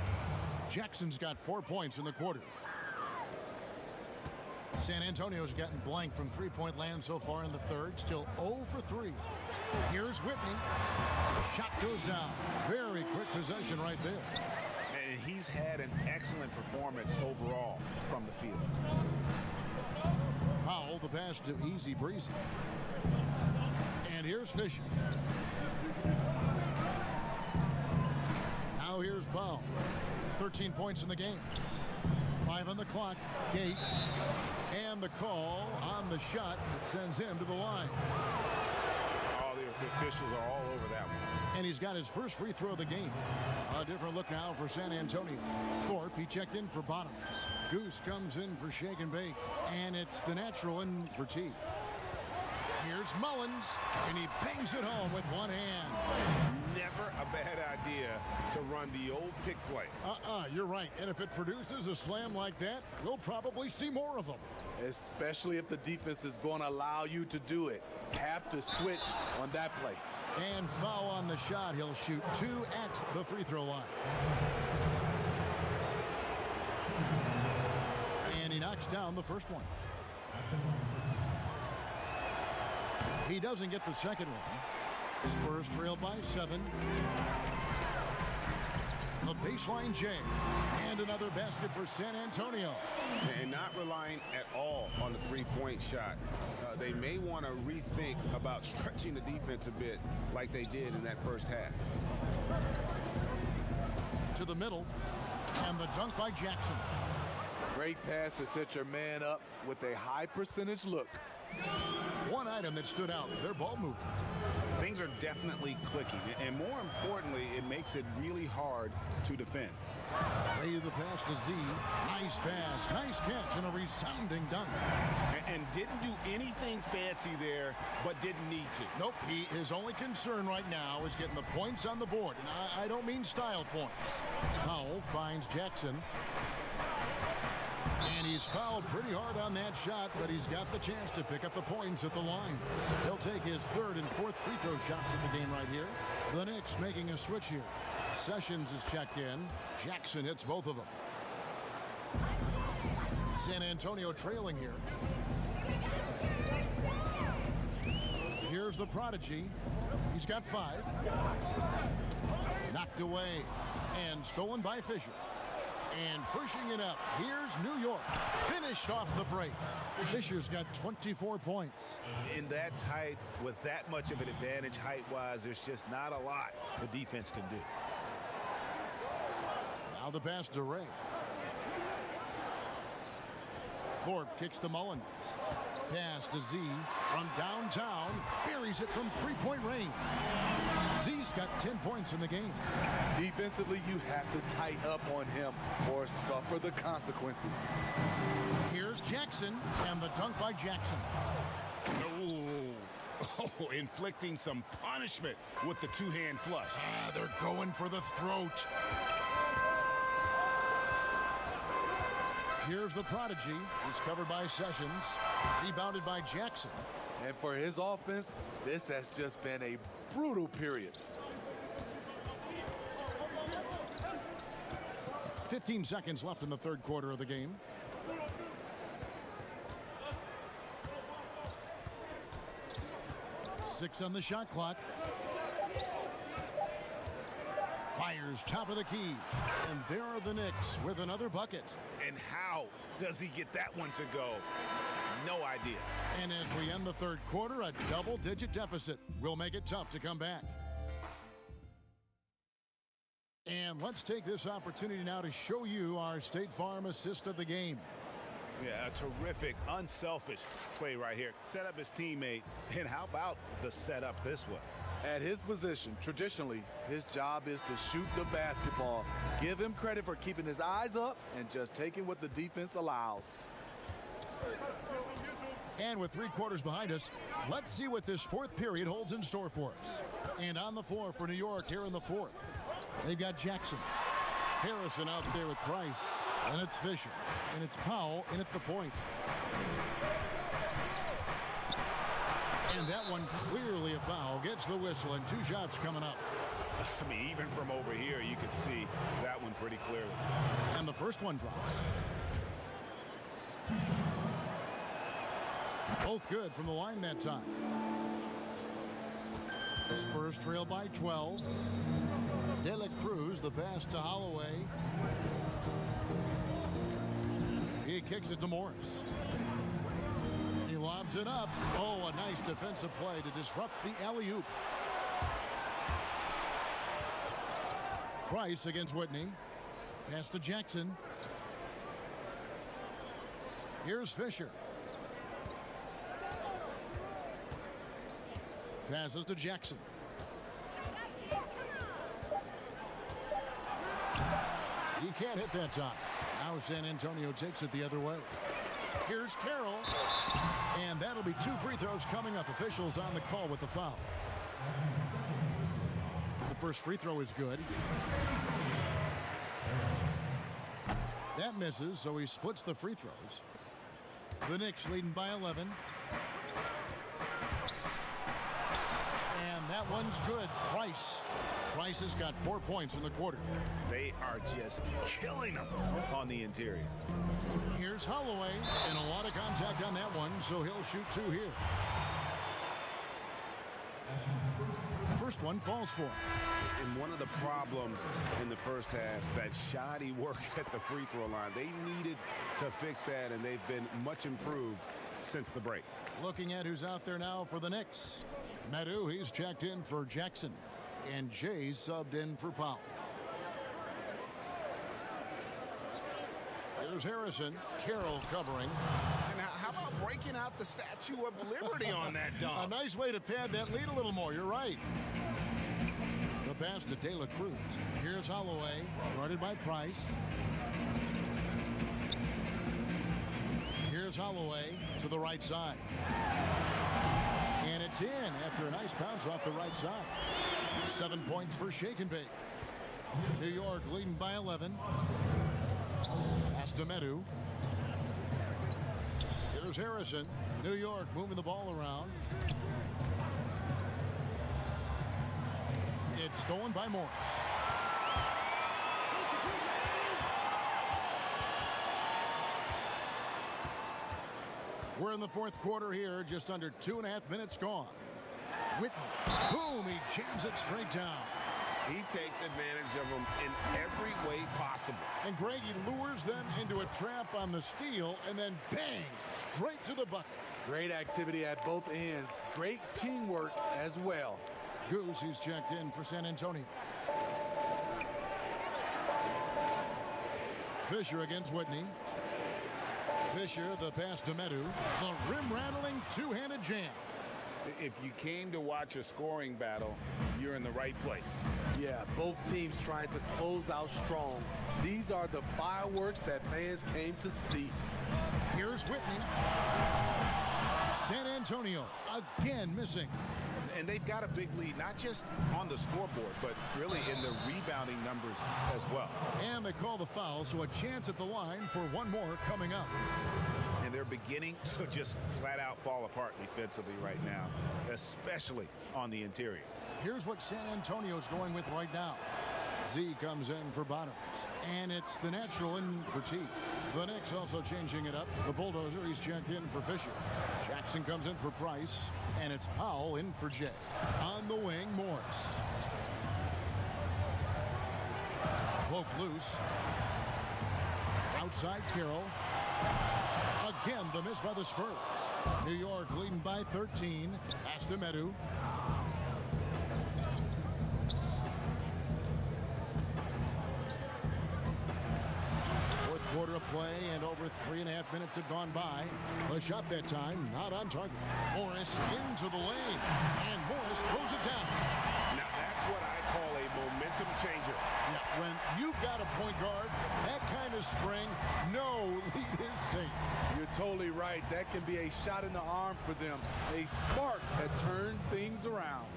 Jackson's got 4 points in the quarter. San Antonio's gotten blank from three-point land so far in the third. Still 0 for 3. Here's Whitney. Shot goes down. Very quick possession right there. And he's had an excellent performance overall from the field. Powell, the pass to Easy Breezy. And here's Fisher. Now here's Powell. 13 points in the game. 5 on the clock. Gates. And the call on the shot that sends him to the line. Oh, the officials are all over that one. And he's got his first free throw of the game. A different look now for San Antonio. Thorpe, he checked in for Bottoms. Goose comes in for Shake and Bake. And it's the natural in for T. Here's Mullins, and he bangs it home with one hand. Never a bad idea to run the old pick play. You're right. And if it produces a slam like that, we'll probably see more of them. Especially if the defense is going to allow you to do it. Have to switch on that play. And foul on the shot. He'll shoot 2 at the free throw line. And he knocks down the first one. He doesn't get the second one. Spurs trail by 7. The baseline J. And another basket for San Antonio. And not relying at all on the three-point shot. They may want to rethink about stretching the defense a bit like they did in that first half. To the middle. And the dunk by Jackson. Great pass to set your man up with a high percentage look. One item that stood out, their ball movement. Things are definitely clicking, and more importantly, it makes it really hard to defend. Ray the pass to Z. Nice pass, nice catch, and a resounding dunk. And didn't do anything fancy there, but didn't need to. Nope, his only concern right now is getting the points on the board, and I don't mean style points. Powell finds Jackson. And he's fouled pretty hard on that shot, but he's got the chance to pick up the points at the line. He'll take his third and fourth free throw shots at the game right here. The Knicks making a switch here. Sessions is checked in. Jackson hits both of them. San Antonio trailing here. Here's the prodigy. He's got 5. Knocked away and stolen by Fisher. And pushing it up, here's New York. Finished off the break. Fisher's got 24 points. In that tight, with that much of an advantage height-wise, there's just not a lot the defense can do. Now the pass to Ray. Thorpe kicks to Mullins. Pass to Z from downtown. Buries it from three-point range. Z's got 10 points in the game. Defensively, you have to tighten up on him or suffer the consequences. Here's Jackson, and the dunk by Jackson. Oh, inflicting some punishment with the two-hand flush. They're going for the throat. Here's the prodigy. He's covered by Sessions. Rebounded by Jackson. And for his offense, this has just been a brutal period. 15 seconds left in the third quarter of the game. Six on the shot clock. Fires top of the key. And there are the Knicks with another bucket. And how does he get that one to go? No idea. And as we end the third quarter, a double-digit deficit will make it tough to come back. And let's take this opportunity now to show you our State Farm assist of the game. Yeah, a terrific, unselfish play right here. Set up his teammate, and how about the setup this was? At his position, traditionally, his job is to shoot the basketball. Give him credit for keeping his eyes up and just taking what the defense allows. And with 3 quarters behind us, let's see what this fourth period holds in store for us. And on the floor for New York here in the fourth, they've got Jackson. Harrison out there with Price. And it's Fisher. And it's Powell in at the point. And that one clearly a foul. Gets the whistle and 2 shots coming up. I mean, even from over here, you could see that one pretty clearly. And the first one drops. Both good from the line that time. Spurs trail by 12. De La Cruz, the pass to Holloway. He kicks it to Morris. He lobs it up. Oh, a nice defensive play to disrupt the alley-oop. Price against Whitney. Pass to Jackson. Here's Fisher. Passes to Jackson. He can't hit that time. Now San Antonio takes it the other way. Here's Carroll. And that'll be 2 free throws coming up. Officials on the call with the foul. The first free throw is good. That misses, so he splits the free throws. The Knicks leading by 11. And that one's good. Price has got 4 points in the quarter. They are just killing them on the interior. Here's Holloway, and a lot of contact on that one, so he'll shoot 2 here. First one falls for him. And one of the problems in the first half, that shoddy work at the free throw line. They needed to fix that, and they've been much improved since the break. Looking at who's out there now for the Knicks. Medu, he's checked in for Jackson. And Jay's subbed in for Powell. There's Harrison. Carroll covering. And how about breaking out the Statue of Liberty on that dunk? A nice way to pad that lead a little more. You're right. The pass to De La Cruz. Here's Holloway, guarded by Price. Here's Holloway to the right side. And it's in after a nice bounce off the right side. 7 points for Shake and Bake. New York leading by 11. Pass to Medu. Here's Harrison. New York moving the ball around. It's stolen by Morris. We're in the fourth quarter here, just under 2.5 minutes gone. Whitney, boom, he jams it straight down. He takes advantage of them in every way possible. And Greg, he lures them into a trap on the steal, and then bang, straight to the bucket. Great activity at both ends. Great teamwork as well. Goose, he's checked in for San Antonio. Fisher against Whitney. Fisher, the pass to Medu. The rim-rattling two-handed jam. If you came to watch a scoring battle, you're in the right place. Yeah, both teams trying to close out strong. These are the fireworks that fans came to see. Here's Whitney. San Antonio again missing. And they've got a big lead, not just on the scoreboard, but really in the rebounding numbers as well. And they call the foul, so a chance at the line for one more coming up. And they're beginning to just flat out fall apart defensively right now, especially on the interior. Here's what San Antonio's going with right now. Z comes in for Bottoms, and it's the natural in for T. The Knicks also changing it up. The Bulldozer, he's checked in for Fisher. Jackson comes in for Price, and it's Powell in for Jay. On the wing, Morris. Poke loose. Outside Carroll. Again, the miss by the Spurs. New York leading by 13. Pass to Medu. Quarter of play, and over 3.5 minutes have gone by. The shot that time not on target. Morris into the lane, and Morris throws it down. Now that's what I call a momentum changer. Yeah, when you've got a point guard, that kind of spring, no lead is safe. You're totally right. That can be a shot in the arm for them. A spark that turned things around.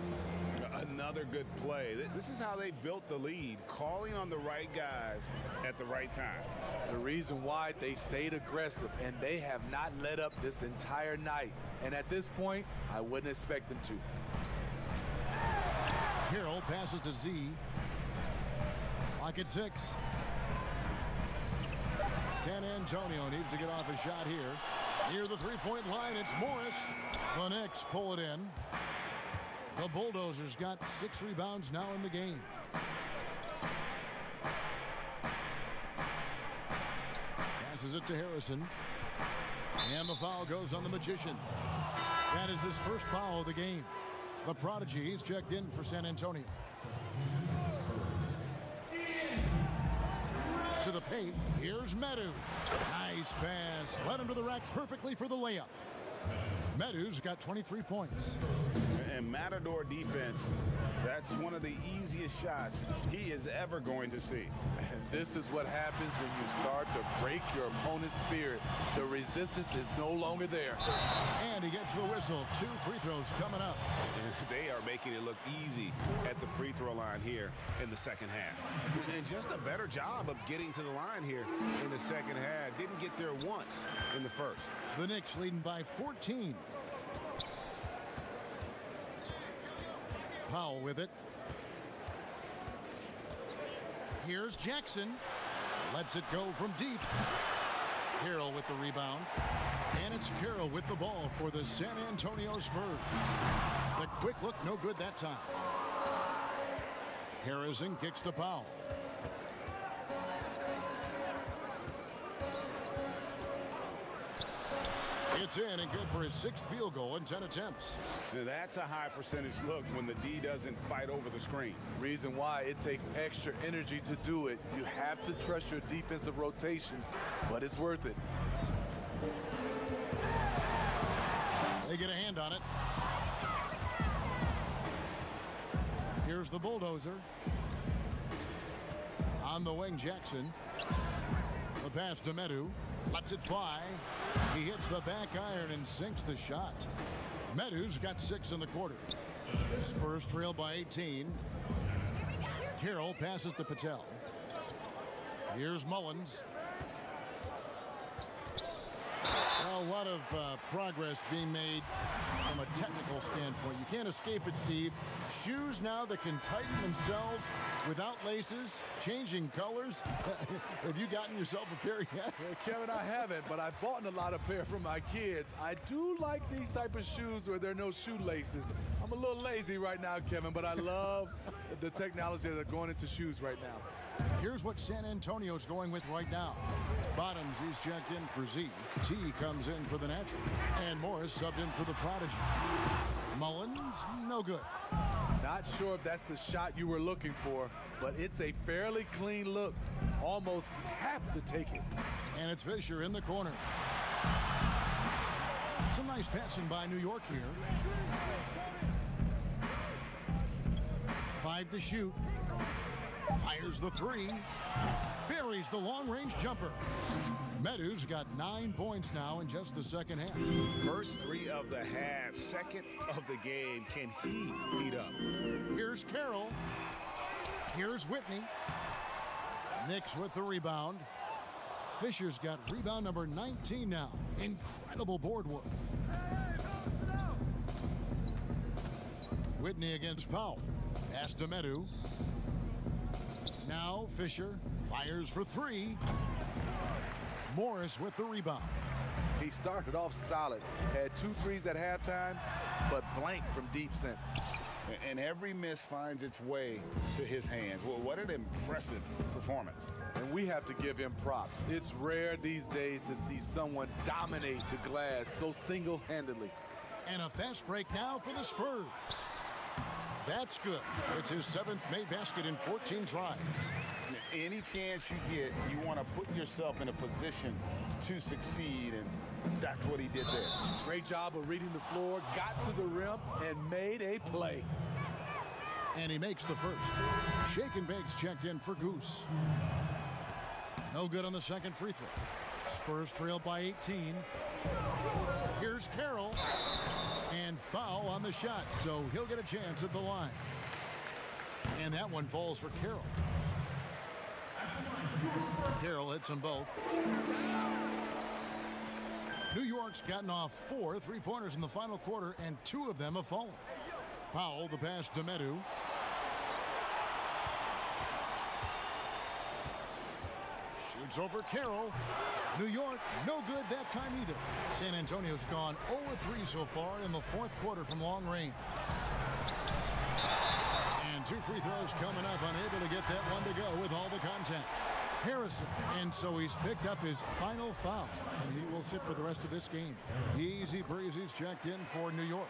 Another good play. This is how they built the lead, calling on the right guys at the right time. The reason why they stayed aggressive, and they have not let up this entire night. And at this point, I wouldn't expect them to. Carroll passes to Z. Lock at 6. San Antonio needs to get off a shot here. Near the three-point line, it's Morris. The Knicks pull it in. The Bulldozers got 6 rebounds now in the game. Passes it to Harrison. And the foul goes on the Magician. That is his first foul of the game. The Prodigy, he's checked in for San Antonio. To the paint, here's Medu. Nice pass. Led him to the rack perfectly for the layup. Medu's got 23 points. And Matador defense, that's one of the easiest shots he is ever going to see. And this is what happens when you start to break your opponent's spirit. The resistance is no longer there. And he gets the whistle. 2 free throws coming up. They are making it look easy at the free throw line here in the second half. And just a better job of getting to the line here in the second half. Didn't get there once in the first. The Knicks leading by 14. Powell with it. Here's Jackson. Lets it go from deep. Carroll with the rebound. And it's Carroll with the ball for the San Antonio Spurs. The quick look, no good that time. Harrison kicks to Powell. It's in and good for his 6th field goal in 10 attempts. Now that's a high percentage look when the D doesn't fight over the screen. Reason why it takes extra energy to do it. You have to trust your defensive rotations, but it's worth it. They get a hand on it. Here's the Bulldozer. On the wing, Jackson. The pass to Medu. Lets it fly. He hits the back iron and sinks the shot. Medu's got 6 in the quarter. Spurs trail by 18. Carroll passes to Patel. Here's Mullins. Well, a lot of progress being made from a technical standpoint. You can't escape it, Steve. Shoes now that can tighten themselves without laces, changing colors. Have you gotten yourself a pair yet? Well, Kevin, I haven't, but I've bought a lot of pair for my kids. I do like these type of shoes where there are no shoelaces. I'm a little lazy right now, Kevin, but I love the technology that are going into shoes right now. Here's what San Antonio's going with right now. Bottoms, he's checked in for Z. T comes in for the Natural. And Morris subbed in for the Prodigy. Mullins, no good. Not sure if that's the shot you were looking for, but it's a fairly clean look. Almost have to take it. And it's Fisher in the corner. Some nice passing by New York here. 5 to shoot. Fires the 3. Buries the long-range jumper. Medu's got 9 points now in just the second half. First 3 of the half, second of the game. Can he heat up? Here's Carroll. Here's Whitney. Knicks with the rebound. Fisher's got rebound number 19 now. Incredible board work. Whitney against Powell. Pass to Medu. Now Fisher fires for 3. Morris with the rebound. He started off solid. Had 2 threes at halftime, but blank from deep since. And every miss finds its way to his hands. Well, what an impressive performance. And we have to give him props. It's rare these days to see someone dominate the glass so single-handedly. And a fast break now for the Spurs. That's good. It's his 7th made basket in 14 tries. Any chance you get, you want to put yourself in a position to succeed, and that's what he did there. Great job of reading the floor, got to the rim, and made a play. And he makes the first. Shake and Bake's checked in for Goose. No good on the second free throw. Spurs trail by 18. Here's Carroll. And foul on the shot, so he'll get a chance at the line. And that one falls for Carroll. Carroll hits them both. New York's gotten off 4 3-pointers in the final quarter, and 2 of them have fallen. Powell, the pass to Medu. It's over Carroll. New York, no good that time either. San Antonio's gone 0-3 so far in the fourth quarter from long range. And 2 free throws coming up, unable to get that one to go with all the contact. Harrison, and so he's picked up his final foul, and he will sit for the rest of this game. Easy breezy's checked in for New York.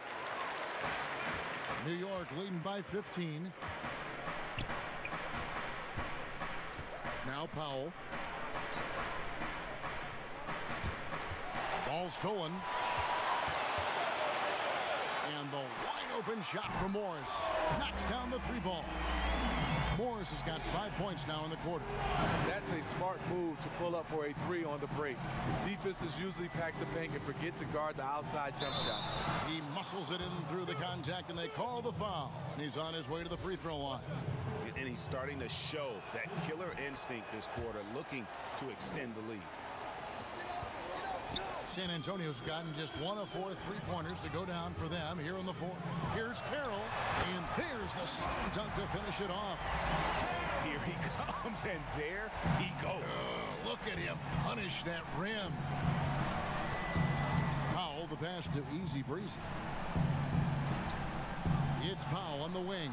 New York leading by 15. Now Powell. Ball stolen. And the wide open shot from Morris. Knocks down the 3-ball. Morris has got 5 points now in the quarter. That's a smart move to pull up for a 3 on the break. Defenses usually pack the paint and forget to guard the outside jump shot. He muscles it in through the contact, and they call the foul. And he's on his way to the free throw line. And he's starting to show that killer instinct this quarter, looking to extend the lead. San Antonio's gotten just 1 of 4 3-pointers to go down for them here in the fourth. Here's Carroll, and there's the slam dunk to finish it off. Here he comes, and there he goes. Look at him punish that rim. Powell, the pass to Easy Breezy. It's Powell on the wing.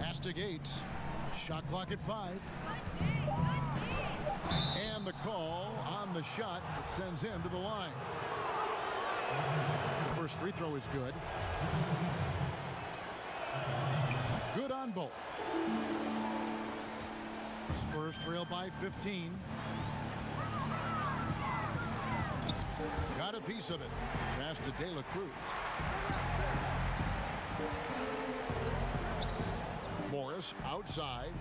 Pass to Gates. Shot clock at 5. And the call on the shot that sends him to the line. The first free throw is good. Good on both. Spurs trail by 15. Got a piece of it. Pass to De La Cruz. Morris outside.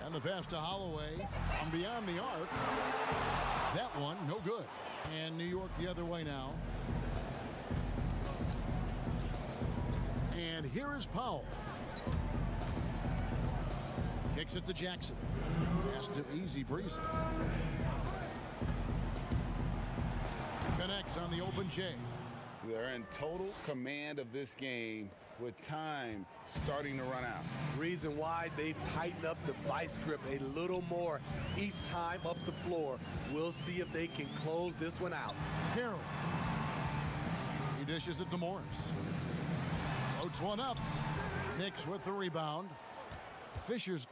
And the pass to Holloway from beyond the arc. That one, no good. And New York the other way now. And here is Powell. Kicks it to Jackson. Pass to Easy Breezy. Connects on the open J. They're in total command of this game with time starting to run out. Reason why they've tightened up the vice grip a little more each time up the floor. We'll see if they can close this one out. Carroll. He dishes it to Morris. Floats one up. Knicks with the rebound. Fisher's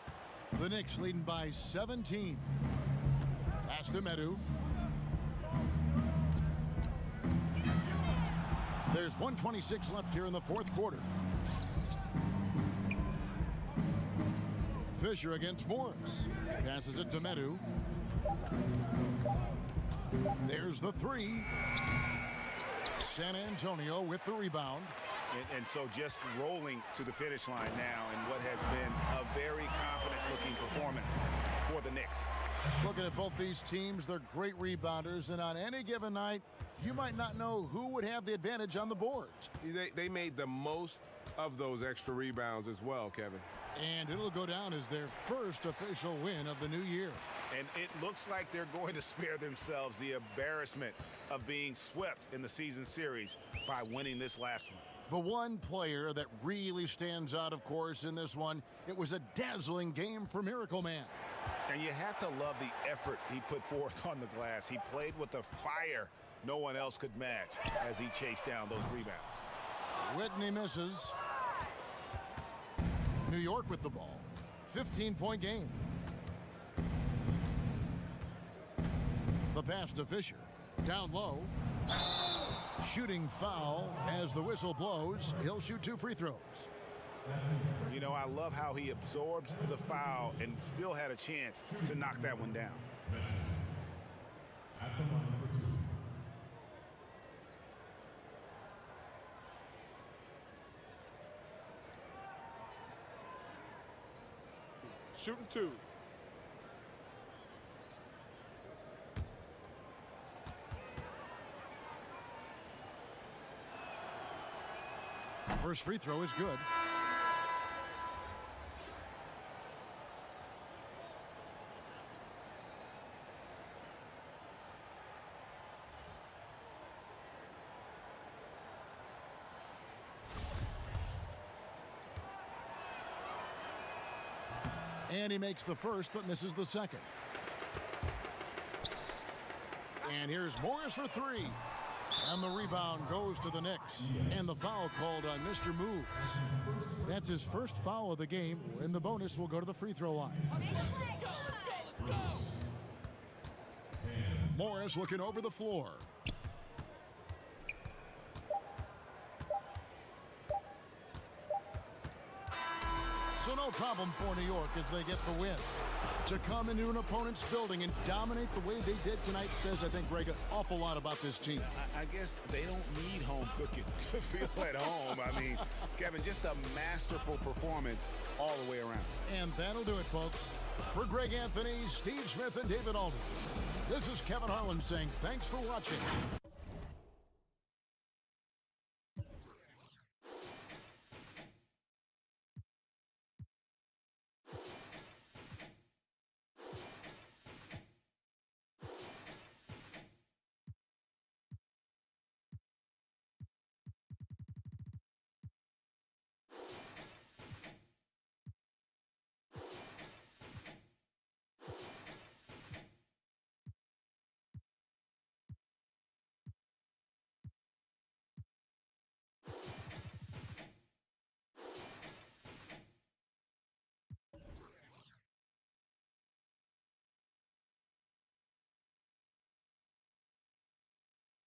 the Knicks leading by 17. Pass to Medu. There's 1:26 left here in the fourth quarter. Fisher against Morris. Passes it to Medu. There's the 3. San Antonio with the rebound. And so just rolling to the finish line now in what has been a very confident-looking performance for the Knicks. Looking at both these teams, they're great rebounders, and on any given night, you might not know who would have the advantage on the boards. They made the most of those extra rebounds as well, Kevin. And it'll go down as their first official win of the new year. And it looks like they're going to spare themselves the embarrassment of being swept in the season series by winning this last one. The one player that really stands out, of course, in this one, it was a dazzling game for Miracle Man. And you have to love the effort he put forth on the glass. He played with a fire no one else could match as he chased down those rebounds. Whitney misses. New York with the ball. 15-point game. The pass to Fisher. Down low. Shooting foul as the whistle blows. He'll shoot 2 free throws. You know, I love how he absorbs the foul and still had a chance to knock that one down. At the line for 2. Shooting 2. First free throw is good. And he makes the first but misses the second. And here's Morris for three. And the rebound goes to the Knicks. And the foul called on Mr. Moves. That's his first foul of the game, and the bonus will go to the free throw line. Morris looking over the floor. So no problem for New York as they get the win. To come into an opponent's building and dominate the way they did tonight says, I think, Greg, an awful lot about this team. I guess they don't need home cooking to feel at home. I mean, Kevin, just a masterful performance all the way around. And that'll do it, folks. For Greg Anthony, Steve Smith, and David Alden, this is Kevin Harlan saying thanks for watching.